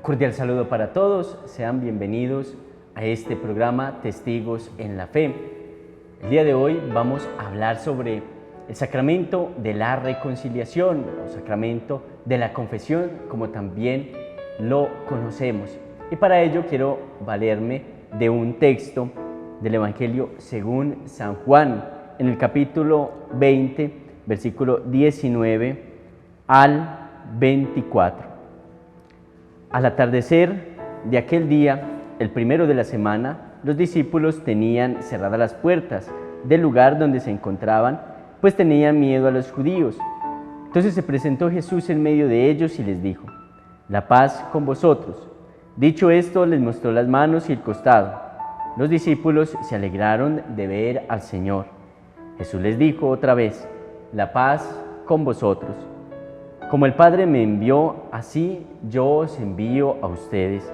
Un cordial saludo para todos, sean bienvenidos a este programa Testigos en la Fe. El día de hoy vamos a hablar sobre el sacramento de la reconciliación o sacramento de la confesión, como también lo conocemos. Y para ello quiero valerme de un texto del Evangelio según San Juan, en el capítulo 20, versículo 19 al 24. Al atardecer de aquel día, el primero de la semana, los discípulos tenían cerradas las puertas del lugar donde se encontraban, pues tenían miedo a los judíos. Entonces se presentó Jesús en medio de ellos y les dijo: «La paz con vosotros». Dicho esto, les mostró las manos y el costado. Los discípulos se alegraron de ver al Señor. Jesús les dijo otra vez: «La paz con vosotros. Como el Padre me envió, así yo os envío a ustedes».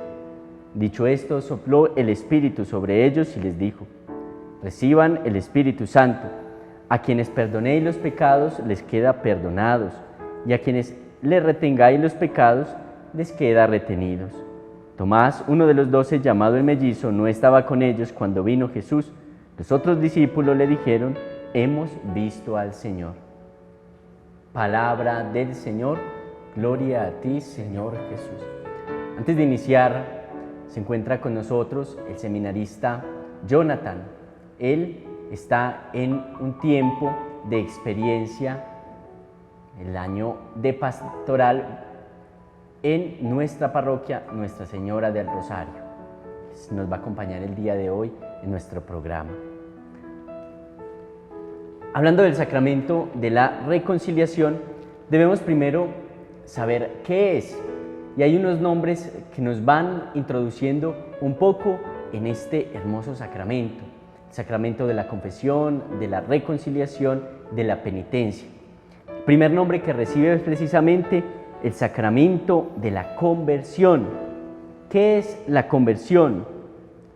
Dicho esto, sopló el Espíritu sobre ellos y les dijo: «Reciban el Espíritu Santo. A quienes perdonéis los pecados, les queda perdonados, y a quienes les retengáis los pecados, les queda retenidos». Tomás, uno de los 12, llamado el mellizo, no estaba con ellos cuando vino Jesús. Los otros discípulos le dijeron: «Hemos visto al Señor». Palabra del Señor, gloria a ti, Señor Jesús. Antes de iniciar, se encuentra con nosotros el seminarista Jonathan. Él está en un tiempo de experiencia, el año de pastoral en nuestra parroquia Nuestra Señora del Rosario. Nos va a acompañar el día de hoy en nuestro programa. Hablando del sacramento de la reconciliación, debemos primero saber qué es. Y hay unos nombres que nos van introduciendo un poco en este hermoso sacramento. El sacramento de la confesión, de la reconciliación, de la penitencia. El primer nombre que recibe es precisamente el sacramento de la conversión. ¿Qué es la conversión?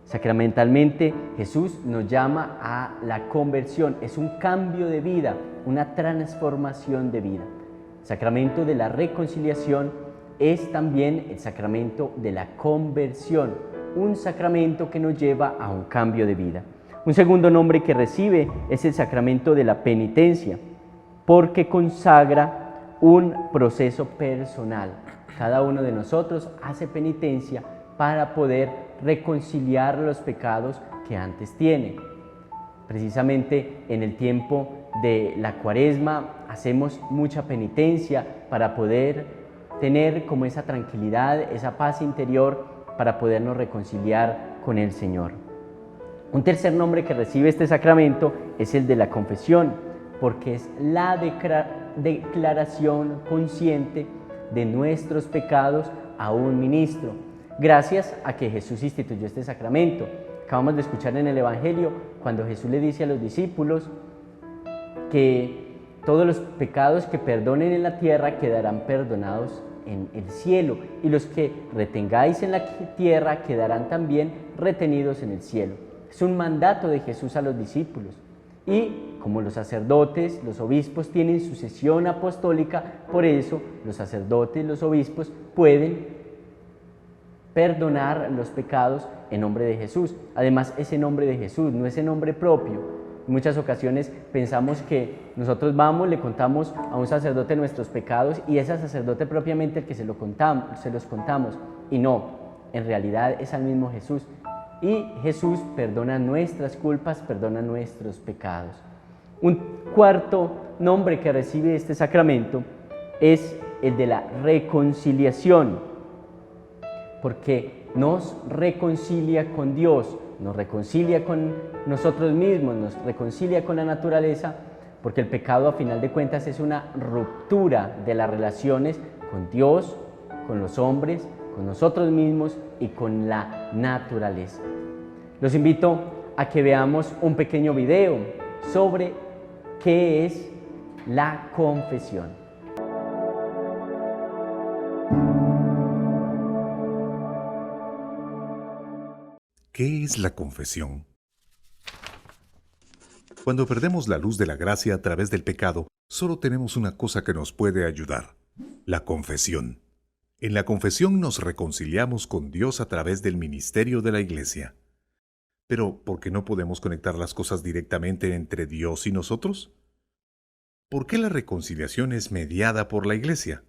Sacramentalmente, Jesús nos llama a la conversión. Es un cambio de vida, una transformación de vida. El sacramento de la reconciliación es también el sacramento de la conversión, un sacramento que nos lleva a un cambio de vida. Un segundo nombre que recibe es el sacramento de la penitencia, porque consagra un proceso personal. Cada uno de nosotros hace penitencia para poder reconciliar los pecados que antes tiene. Precisamente en el tiempo de la Cuaresma hacemos mucha penitencia para poder tener como esa tranquilidad, esa paz interior, para podernos reconciliar con el Señor. Un tercer nombre que recibe este sacramento es el de la confesión, porque es la declaración consciente de nuestros pecados a un ministro, gracias a que Jesús instituyó este sacramento. Acabamos de escuchar en el Evangelio cuando Jesús le dice a los discípulos que todos los pecados que perdonen en la tierra quedarán perdonados en el cielo, y los que retengáis en la tierra quedarán también retenidos en el cielo. Es un mandato de Jesús a los discípulos. Y como los sacerdotes, los obispos tienen sucesión apostólica, por eso los sacerdotes, los obispos pueden perdonar los pecados en nombre de Jesús. Además, ese nombre de Jesús no es el nombre propio. En muchas ocasiones pensamos que nosotros vamos, le contamos a un sacerdote nuestros pecados y es al sacerdote propiamente el que se los contamos. Y no, en realidad es al mismo Jesús. Y Jesús perdona nuestras culpas, perdona nuestros pecados. Un cuarto nombre que recibe este sacramento es el de la reconciliación, porque nos reconcilia con Dios, nos reconcilia con nosotros mismos, nos reconcilia con la naturaleza, porque el pecado a final de cuentas es una ruptura de las relaciones con Dios, con los hombres, con nosotros mismos y con la naturaleza. Los invito a que veamos un pequeño video sobre qué es la confesión. ¿Qué es la confesión? Cuando perdemos la luz de la gracia a través del pecado, solo tenemos una cosa que nos puede ayudar: la confesión. En la confesión nos reconciliamos con Dios a través del ministerio de la Iglesia. Pero, ¿por qué no podemos conectar las cosas directamente entre Dios y nosotros? ¿Por qué la reconciliación es mediada por la Iglesia?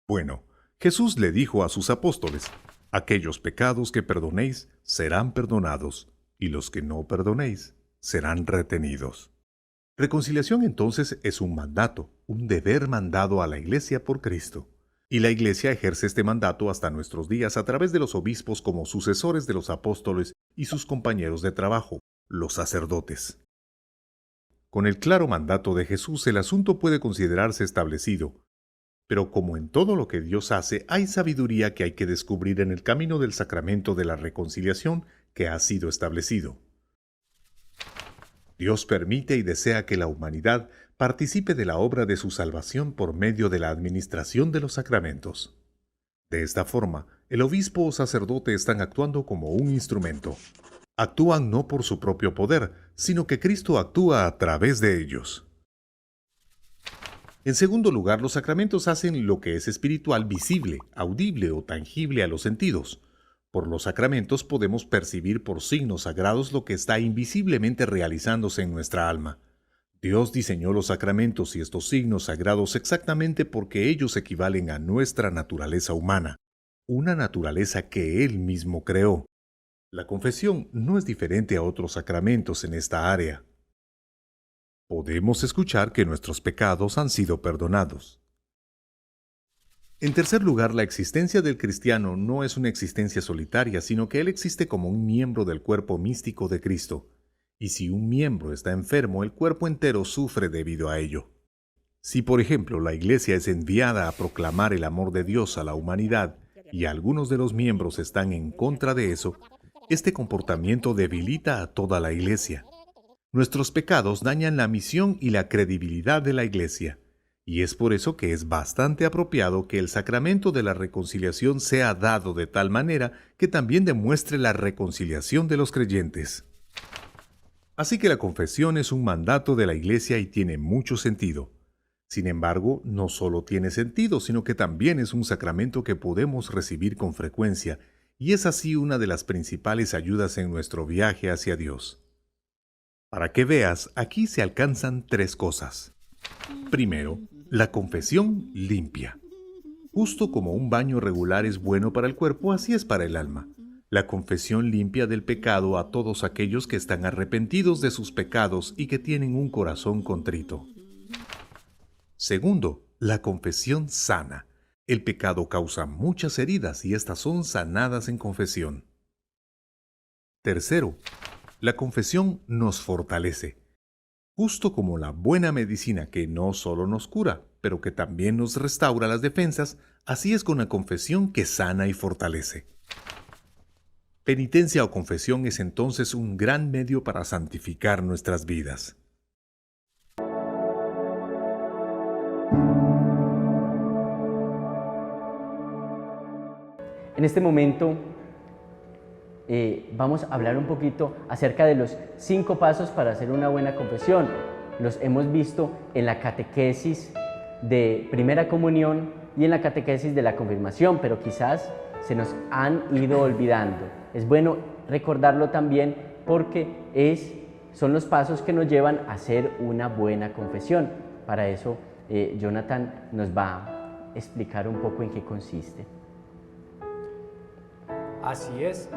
Bueno, Jesús le dijo a sus apóstoles: aquellos pecados que perdonéis serán perdonados, y los que no perdonéis serán retenidos. Reconciliación entonces es un mandato, un deber mandado a la Iglesia por Cristo. Y la Iglesia ejerce este mandato hasta nuestros días a través de los obispos como sucesores de los apóstoles y sus compañeros de trabajo, los sacerdotes. Con el claro mandato de Jesús el asunto puede considerarse establecido, pero como en todo lo que Dios hace, hay sabiduría que hay que descubrir en el camino del sacramento de la reconciliación que ha sido establecido. Dios permite y desea que la humanidad participe de la obra de su salvación por medio de la administración de los sacramentos. De esta forma, el obispo o sacerdote están actuando como un instrumento. Actúan no por su propio poder, sino que Cristo actúa a través de ellos. En segundo lugar, los sacramentos hacen lo que es espiritual visible, audible o tangible a los sentidos. Por los sacramentos podemos percibir por signos sagrados lo que está invisiblemente realizándose en nuestra alma. Dios diseñó los sacramentos y estos signos sagrados exactamente porque ellos equivalen a nuestra naturaleza humana, una naturaleza que Él mismo creó. La confesión no es diferente a otros sacramentos en esta área. Podemos escuchar que nuestros pecados han sido perdonados. En tercer lugar, la existencia del cristiano no es una existencia solitaria, sino que él existe como un miembro del cuerpo místico de Cristo. Y si un miembro está enfermo, el cuerpo entero sufre debido a ello. Si, por ejemplo, la Iglesia es enviada a proclamar el amor de Dios a la humanidad y algunos de los miembros están en contra de eso, este comportamiento debilita a toda la Iglesia. Nuestros pecados dañan la misión y la credibilidad de la Iglesia. Y es por eso que es bastante apropiado que el sacramento de la reconciliación sea dado de tal manera que también demuestre la reconciliación de los creyentes. Así que la confesión es un mandato de la Iglesia y tiene mucho sentido. Sin embargo, no solo tiene sentido, sino que también es un sacramento que podemos recibir con frecuencia, y es así una de las principales ayudas en nuestro viaje hacia Dios. Para que veas, aquí se alcanzan tres cosas. Primero, la confesión limpia. Justo como un baño regular es bueno para el cuerpo, así es para el alma. La confesión limpia del pecado a todos aquellos que están arrepentidos de sus pecados y que tienen un corazón contrito. Segundo, la confesión sana. El pecado causa muchas heridas y estas son sanadas en confesión. Tercero, la confesión nos fortalece. Justo como la buena medicina que no solo nos cura, pero que también nos restaura las defensas, así es con la confesión que sana y fortalece. Penitencia o confesión es entonces un gran medio para santificar nuestras vidas. En este momento vamos a hablar un poquito acerca de los 5 pasos para hacer una buena confesión. Los hemos visto en la catequesis de primera comunión y en la catequesis de la confirmación, pero quizás se nos han ido olvidando. Es bueno recordarlo también porque son los pasos que nos llevan a hacer una buena confesión. Para eso, Jonathan nos va a explicar un poco en qué consiste. Así es.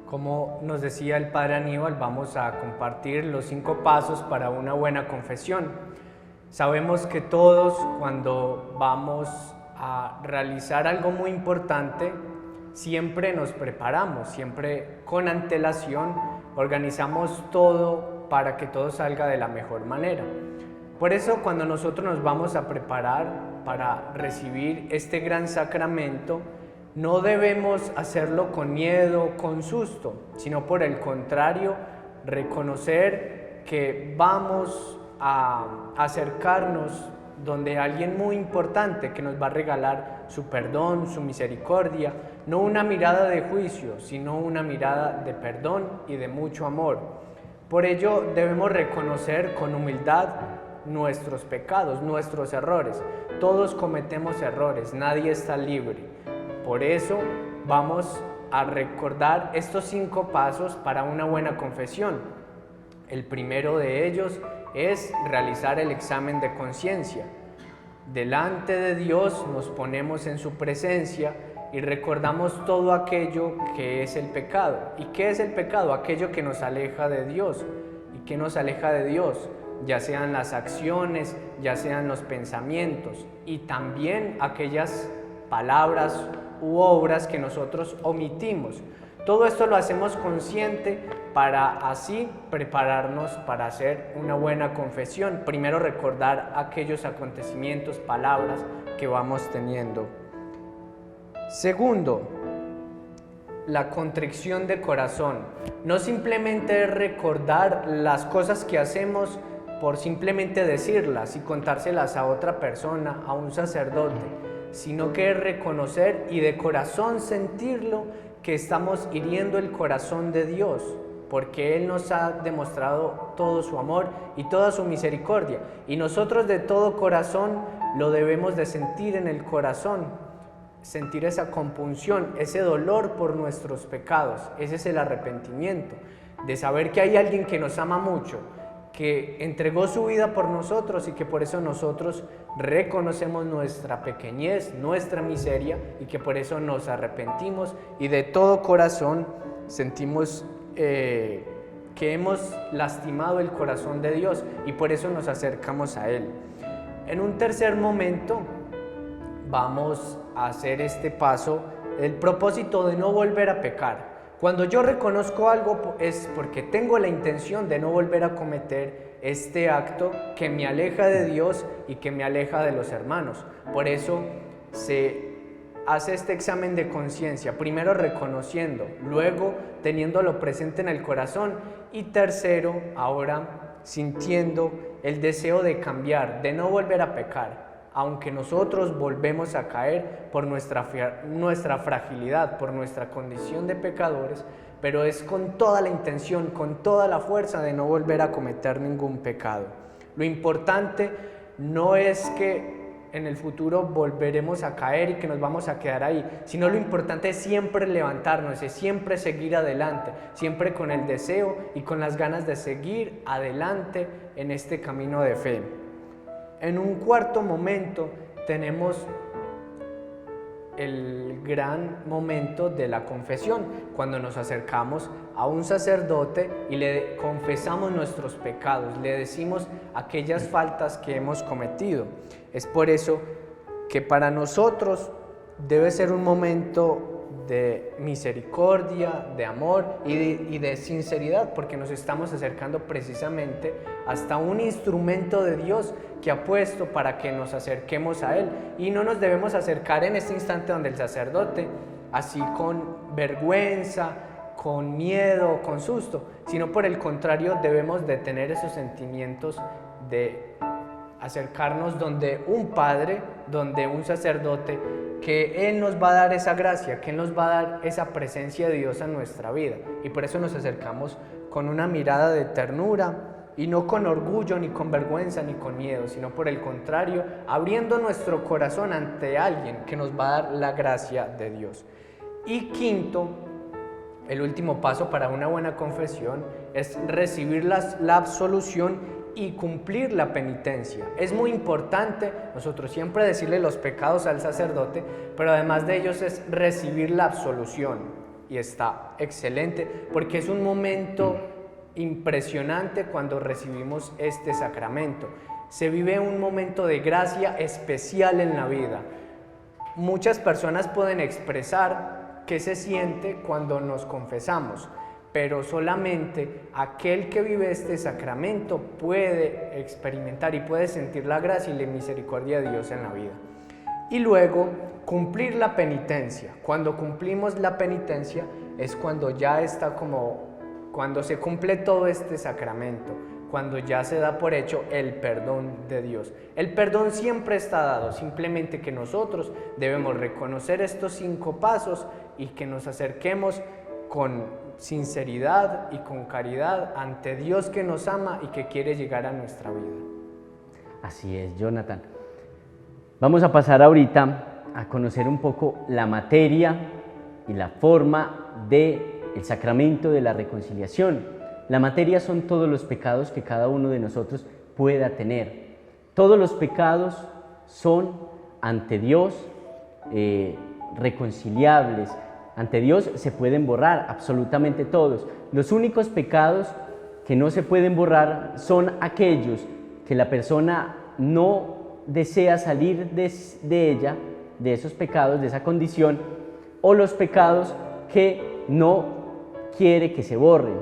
Como nos decía el padre Aníbal, vamos a compartir los 5 pasos para una buena confesión. Sabemos que todos, cuando vamos a realizar algo muy importante, siempre nos preparamos, siempre con antelación organizamos todo para que todo salga de la mejor manera. Por eso, cuando nosotros nos vamos a preparar para recibir este gran sacramento, no debemos hacerlo con miedo, con susto, sino por el contrario, reconocer que vamos a acercarnos donde alguien muy importante que nos va a regalar su perdón, su misericordia, no una mirada de juicio, sino una mirada de perdón y de mucho amor. Por ello debemos reconocer con humildad nuestros pecados, nuestros errores. Todos cometemos errores, nadie está libre. Por eso vamos a recordar estos 5 pasos para una buena confesión. El primero de ellos es realizar el examen de conciencia. Delante de Dios nos ponemos en su presencia y recordamos todo aquello que es el pecado. ¿Y qué es el pecado? Aquello que nos aleja de Dios. ¿Y qué nos aleja de Dios? Ya sean las acciones, ya sean los pensamientos y también aquellas palabras u obras que nosotros omitimos. Todo esto lo hacemos consciente para así prepararnos para hacer una buena confesión. Primero recordar aquellos acontecimientos, palabras que vamos teniendo. Segundo, la contrición de corazón. No simplemente es recordar las cosas que hacemos por simplemente decirlas y contárselas a otra persona, a un sacerdote, sino que es reconocer y de corazón sentirlo que estamos hiriendo el corazón de Dios, porque Él nos ha demostrado todo su amor y toda su misericordia, y nosotros de todo corazón lo debemos de sentir en el corazón, sentir esa compunción, ese dolor por nuestros pecados. Ese es el arrepentimiento, de saber que hay alguien que nos ama mucho, que entregó su vida por nosotros y que por eso nosotros reconocemos nuestra pequeñez, nuestra miseria, y que por eso nos arrepentimos y de todo corazón sentimos que hemos lastimado el corazón de Dios y por eso nos acercamos a Él. En un tercer momento vamos a hacer este paso, el propósito de no volver a pecar. Cuando yo reconozco algo es porque tengo la intención de no volver a cometer este acto que me aleja de Dios y que me aleja de los hermanos. Por eso se hace este examen de conciencia, primero reconociendo, luego teniéndolo presente en el corazón y tercero, ahora sintiendo el deseo de cambiar, de no volver a pecar. Aunque nosotros volvemos a caer por nuestra fragilidad, por nuestra condición de pecadores, pero es con toda la intención, con toda la fuerza de no volver a cometer ningún pecado. Lo importante no es que en el futuro volveremos a caer y que nos vamos a quedar ahí, sino lo importante es siempre levantarnos, es siempre seguir adelante, siempre con el deseo y con las ganas de seguir adelante en este camino de fe. En un cuarto momento tenemos el gran momento de la confesión, cuando nos acercamos a un sacerdote y le confesamos nuestros pecados, le decimos aquellas faltas que hemos cometido. Es por eso que para nosotros debe ser un momento de misericordia, de amor y de sinceridad, porque nos estamos acercando precisamente hasta un instrumento de Dios que ha puesto para que nos acerquemos a Él, y no nos debemos acercar en este instante donde el sacerdote, así con vergüenza, con miedo, con susto, sino por el contrario debemos de tener esos sentimientos de acercarnos donde un padre, donde un sacerdote, que Él nos va a dar esa gracia, que Él nos va a dar esa presencia de Dios en nuestra vida, y por eso nos acercamos con una mirada de ternura y no con orgullo, ni con vergüenza, ni con miedo, sino por el contrario, abriendo nuestro corazón ante alguien que nos va a dar la gracia de Dios. Y quinto, el último paso para una buena confesión es recibir la absolución y cumplir la penitencia. Es muy importante nosotros siempre decirle los pecados al sacerdote, pero además de ellos es recibir la absolución, y está excelente porque es un momento impresionante cuando recibimos este sacramento. Se vive un momento de gracia especial en la vida. Muchas personas pueden expresar qué se siente cuando nos confesamos, pero solamente aquel que vive este sacramento puede experimentar y puede sentir la gracia y la misericordia de Dios en la vida. Y luego, cumplir la penitencia. Cuando cumplimos la penitencia es cuando ya está cuando se cumple todo este sacramento, cuando ya se da por hecho el perdón de Dios. El perdón siempre está dado, simplemente que nosotros debemos reconocer estos 5 pasos y que nos acerquemos con sinceridad y con caridad ante Dios que nos ama y que quiere llegar a nuestra vida. Así es, Jonathan. Vamos a pasar ahorita a conocer un poco la materia y la forma del sacramento de la reconciliación. La materia son todos los pecados que cada uno de nosotros pueda tener. Todos los pecados son ante Dios reconciliables. Ante Dios se pueden borrar absolutamente todos. Los únicos pecados que no se pueden borrar son aquellos que la persona no desea salir de ella, de esos pecados, de esa condición, o los pecados que no quiere que se borren.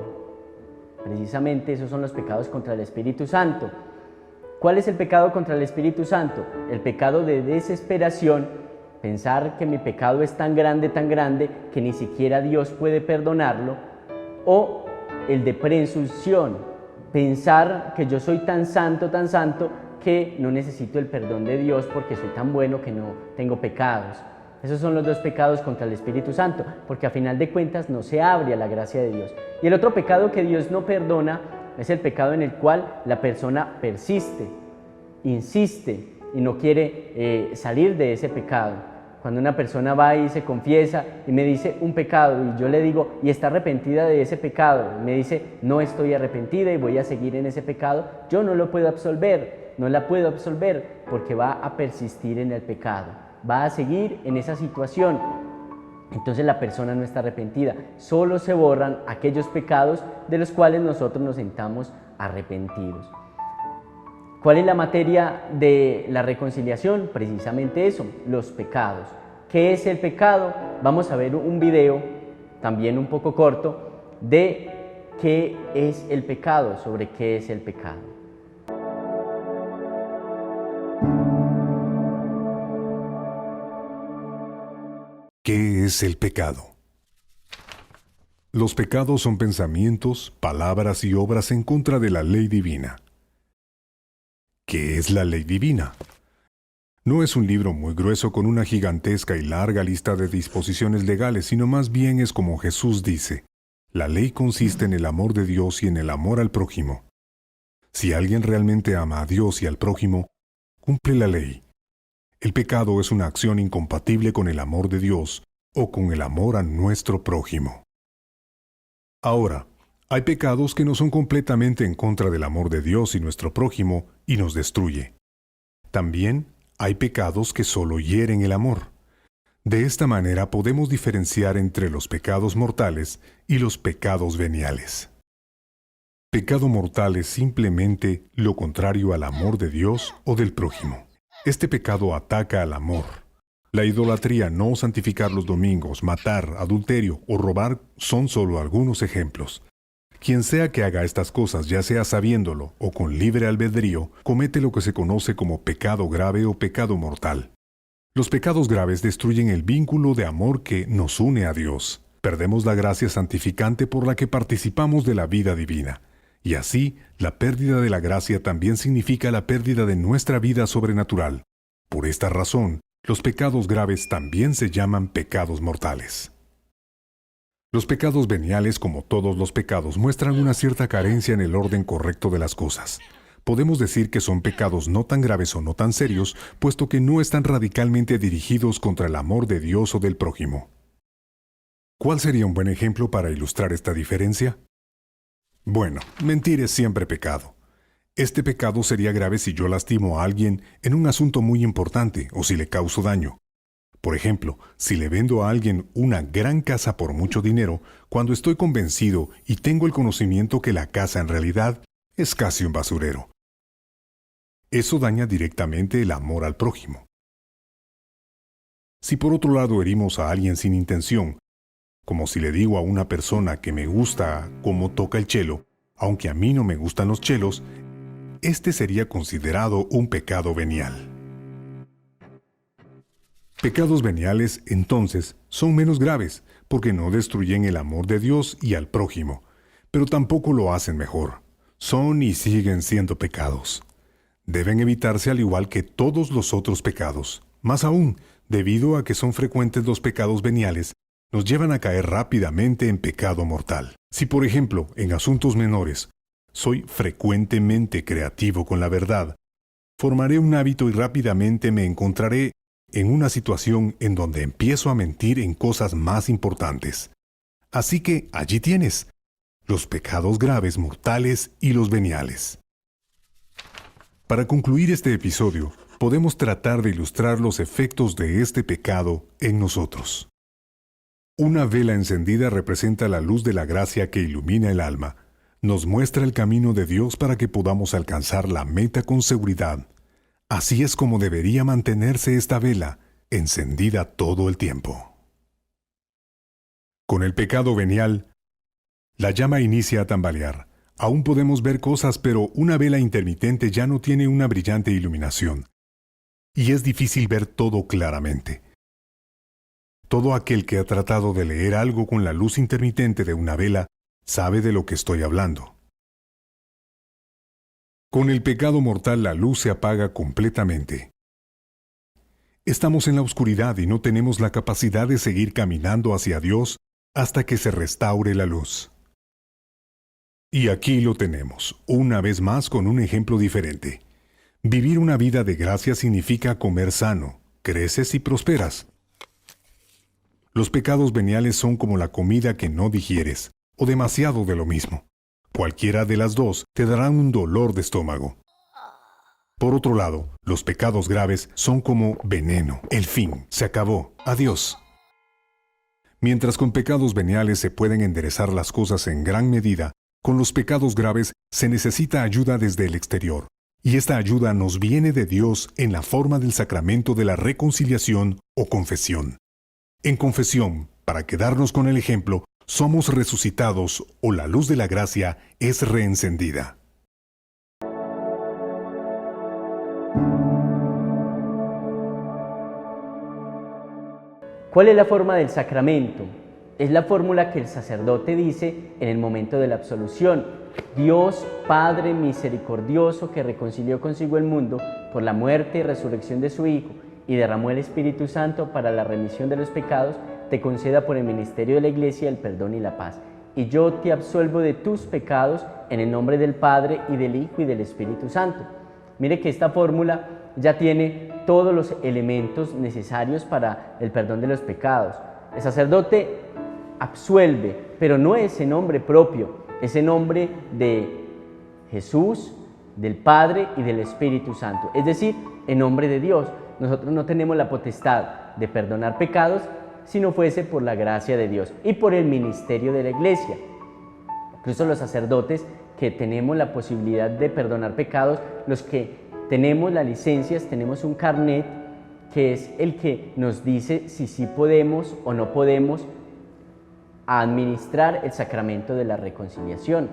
Precisamente esos son los pecados contra el Espíritu Santo. ¿Cuál es el pecado contra el Espíritu Santo? El pecado de desesperación, pensar que mi pecado es tan grande que ni siquiera Dios puede perdonarlo, o el de presunción, pensar que yo soy tan santo que no necesito el perdón de Dios porque soy tan bueno que no tengo pecados. Esos son los dos pecados contra el Espíritu Santo, porque a final de cuentas no se abre a la gracia de Dios. Y el otro pecado que Dios no perdona es el pecado en el cual la persona persiste, insiste y no quiere salir de ese pecado. Cuando una persona va y se confiesa y me dice un pecado y yo le digo, ¿y está arrepentida de ese pecado? Y me dice, no estoy arrepentida y voy a seguir en ese pecado, yo no lo puedo absolver, no la puedo absolver porque va a persistir en el pecado, va a seguir en esa situación. Entonces la persona no está arrepentida, solo se borran aquellos pecados de los cuales nosotros nos sintamos arrepentidos. ¿Cuál es la materia de la reconciliación? Precisamente eso, los pecados. ¿Qué es el pecado? Vamos a ver un video, también un poco corto, de qué es el pecado, sobre qué es el pecado. ¿Qué es el pecado? Los pecados son pensamientos, palabras y obras en contra de la ley divina. ¿Qué es la ley divina? No es un libro muy grueso con una gigantesca y larga lista de disposiciones legales, sino más bien es como Jesús dice: la ley consiste en el amor de Dios y en el amor al prójimo. Si alguien realmente ama a Dios y al prójimo, cumple la ley. El pecado es una acción incompatible con el amor de Dios o con el amor a nuestro prójimo. Ahora, hay pecados que no son completamente en contra del amor de Dios y nuestro prójimo y nos destruye. También hay pecados que solo hieren el amor. De esta manera podemos diferenciar entre los pecados mortales y los pecados veniales. Pecado mortal es simplemente lo contrario al amor de Dios o del prójimo. Este pecado ataca al amor. La idolatría, no santificar los domingos, matar, adulterio o robar son solo algunos ejemplos. Quien sea que haga estas cosas, ya sea sabiéndolo o con libre albedrío, comete lo que se conoce como pecado grave o pecado mortal. Los pecados graves destruyen el vínculo de amor que nos une a Dios. Perdemos la gracia santificante por la que participamos de la vida divina. Y así, la pérdida de la gracia también significa la pérdida de nuestra vida sobrenatural. Por esta razón, los pecados graves también se llaman pecados mortales. Los pecados veniales, como todos los pecados, muestran una cierta carencia en el orden correcto de las cosas. Podemos decir que son pecados no tan graves o no tan serios, puesto que no están radicalmente dirigidos contra el amor de Dios o del prójimo. ¿Cuál sería un buen ejemplo para ilustrar esta diferencia? Bueno, mentir es siempre pecado. Este pecado sería grave si yo lastimo a alguien en un asunto muy importante o si le causo daño. Por ejemplo, si le vendo a alguien una gran casa por mucho dinero, cuando estoy convencido y tengo el conocimiento que la casa en realidad es casi un basurero. Eso daña directamente el amor al prójimo. Si por otro lado herimos a alguien sin intención, como si le digo a una persona que me gusta cómo toca el chelo, aunque a mí no me gustan los chelos, este sería considerado un pecado venial. Pecados veniales, entonces, son menos graves, porque no destruyen el amor de Dios y al prójimo, pero tampoco lo hacen mejor. Son y siguen siendo pecados. Deben evitarse al igual que todos los otros pecados. Más aún, debido a que son frecuentes los pecados veniales, nos llevan a caer rápidamente en pecado mortal. Si, por ejemplo, en asuntos menores, soy frecuentemente creativo con la verdad, Formaré un hábito y rápidamente me encontraré en una situación en donde empiezo a mentir en cosas más importantes. Así que allí tienes los pecados graves, mortales y los veniales. Para concluir este episodio, podemos tratar de ilustrar los efectos de este pecado en nosotros. Una vela encendida representa la luz de la gracia que ilumina el alma. Nos muestra el camino de Dios para que podamos alcanzar la meta con seguridad. Así es como debería mantenerse esta vela, encendida todo el tiempo. Con el pecado venial, la llama inicia a tambalear. Aún podemos ver cosas, pero una vela intermitente ya no tiene una brillante iluminación. Y es difícil ver todo claramente. Todo aquel que ha tratado de leer algo con la luz intermitente de una vela sabe de lo que estoy hablando. Con el pecado mortal la luz se apaga completamente. Estamos en la oscuridad y no tenemos la capacidad de seguir caminando hacia Dios hasta que se restaure la luz. Y aquí lo tenemos, una vez más con un ejemplo diferente. Vivir una vida de gracia significa comer sano, creces y prosperas. Los pecados veniales son como la comida que no digieres, o demasiado de lo mismo. Cualquiera de las dos te darán un dolor de estómago. Por otro lado, los pecados graves son como veneno. El fin, se acabó, adiós. Mientras con pecados veniales se pueden enderezar las cosas en gran medida, con los pecados graves se necesita ayuda desde el exterior. Y esta ayuda nos viene de Dios en la forma del sacramento de la reconciliación o confesión. En confesión, para quedarnos con el ejemplo, somos resucitados o la luz de la gracia es reencendida. ¿Cuál es la forma del sacramento? Es la fórmula que el sacerdote dice en el momento de la absolución. Dios Padre misericordioso que reconcilió consigo el mundo por la muerte y resurrección de su Hijo y derramó el Espíritu Santo para la remisión de los pecados, te conceda por el ministerio de la Iglesia el perdón y la paz. Y yo te absuelvo de tus pecados en el nombre del Padre y del Hijo y del Espíritu Santo. Mire que esta fórmula ya tiene todos los elementos necesarios para el perdón de los pecados. El sacerdote absuelve, pero no es en nombre propio, es en nombre de Jesús, del Padre y del Espíritu Santo, es decir, en nombre de Dios. Nosotros no tenemos la potestad de perdonar pecados si no fuese por la gracia de Dios y por el ministerio de la Iglesia. Incluso los sacerdotes que tenemos la posibilidad de perdonar pecados, los que tenemos las licencias, tenemos un carnet que es el que nos dice si sí podemos o no podemos administrar el sacramento de la reconciliación.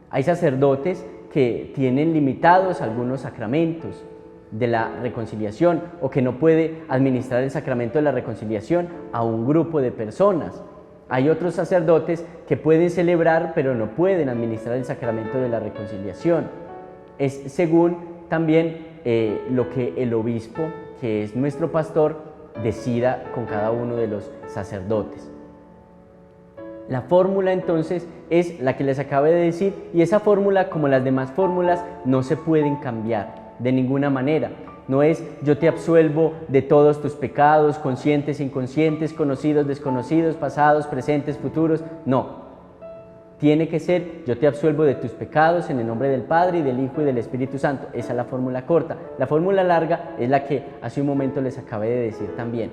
Hay sacerdotes que tienen limitados algunos sacramentos de la reconciliación o que no puede administrar el sacramento de la reconciliación a un grupo de personas. Hay otros sacerdotes que pueden celebrar pero no pueden administrar el sacramento de la reconciliación. Es según también lo que el obispo, que es nuestro pastor, decida con cada uno de los sacerdotes. La fórmula entonces es la que les acabo de decir y esa fórmula, como las demás fórmulas, no se pueden cambiar de ninguna manera. No es yo te absuelvo de todos tus pecados, conscientes, inconscientes, conocidos, desconocidos, pasados, presentes, futuros. No. Tiene que ser yo te absuelvo de tus pecados en el nombre del Padre y del Hijo y del Espíritu Santo. Esa es la fórmula corta. La fórmula larga es la que hace un momento les acabé de decir también.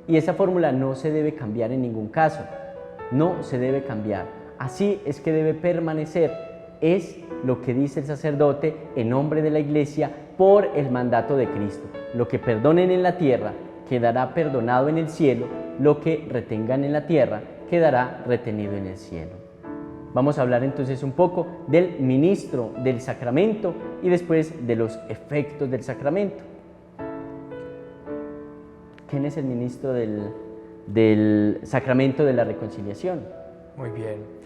Y esa fórmula no se debe cambiar en ningún caso. No se debe cambiar. Así es que debe permanecer. Es lo que dice el sacerdote en nombre de la Iglesia por el mandato de Cristo. Lo que perdonen en la tierra quedará perdonado en el cielo, lo que retengan en la tierra quedará retenido en el cielo. Vamos a hablar entonces un poco del ministro del sacramento y después de los efectos del sacramento. ¿Quién es el ministro del sacramento de la reconciliación? Muy bien.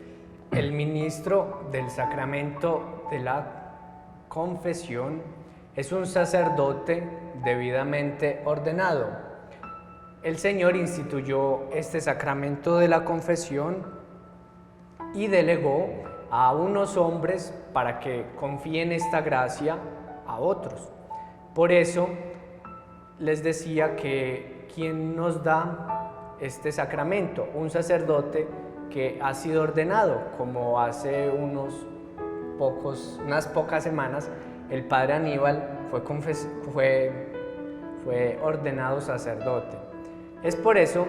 El ministro del sacramento de la confesión es un sacerdote debidamente ordenado. El Señor instituyó este sacramento de la confesión y delegó a unos hombres para que confíen esta gracia a otros. Por eso les decía que ¿quién nos da este sacramento? Un sacerdote que ha sido ordenado, como hace unas pocas semanas el padre Aníbal fue ordenado sacerdote. Es por eso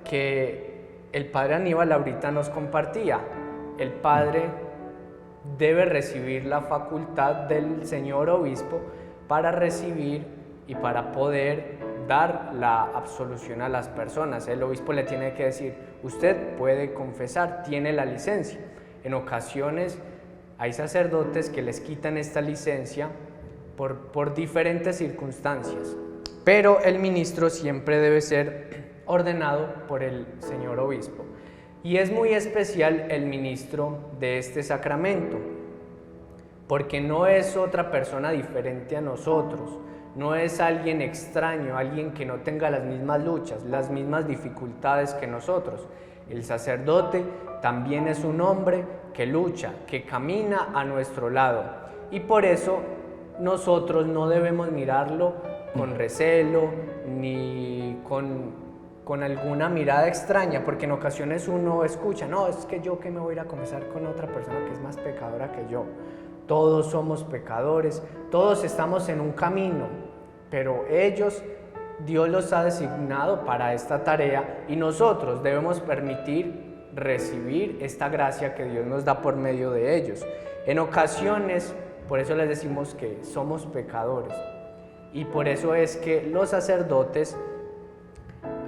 que el padre Aníbal ahorita nos compartía, el padre debe recibir la facultad del señor obispo para recibir y para poder dar la absolución a las personas. El obispo le tiene que decir, usted puede confesar, tiene la licencia. En ocasiones hay sacerdotes que les quitan esta licencia por diferentes circunstancias, pero el ministro siempre debe ser ordenado por el señor obispo. Y es muy especial el ministro de este sacramento, porque no es otra persona diferente a nosotros, no es alguien extraño, alguien que no tenga las mismas luchas, las mismas dificultades que nosotros. El sacerdote también es un hombre que lucha, que camina a nuestro lado, y por eso nosotros no debemos mirarlo con recelo ni con alguna mirada extraña, porque en ocasiones uno escucha, no, es que yo que me voy a ir a confesar con otra persona que es más pecadora que yo. Todos somos pecadores, todos estamos en un camino, pero Dios los ha designado para esta tarea y nosotros debemos permitir recibir esta gracia que Dios nos da por medio de ellos. En ocasiones, por eso les decimos que somos pecadores, y por eso es que los sacerdotes,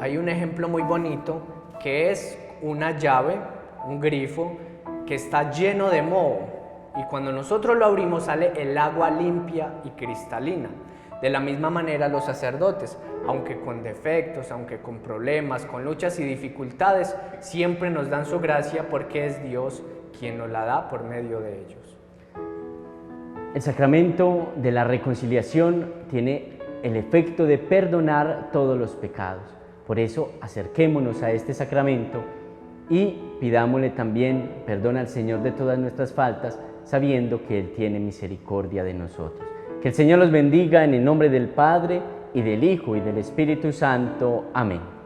hay un ejemplo muy bonito que es una llave, un grifo que está lleno de moho, y cuando nosotros lo abrimos sale el agua limpia y cristalina. De la misma manera los sacerdotes, aunque con defectos, aunque con problemas, con luchas y dificultades, siempre nos dan su gracia porque es Dios quien nos la da por medio de ellos. El sacramento de la reconciliación tiene el efecto de perdonar todos los pecados. Por eso acerquémonos a este sacramento y pidámosle también perdón al Señor de todas nuestras faltas, sabiendo que Él tiene misericordia de nosotros. Que el Señor los bendiga en el nombre del Padre, y del Hijo, y del Espíritu Santo. Amén.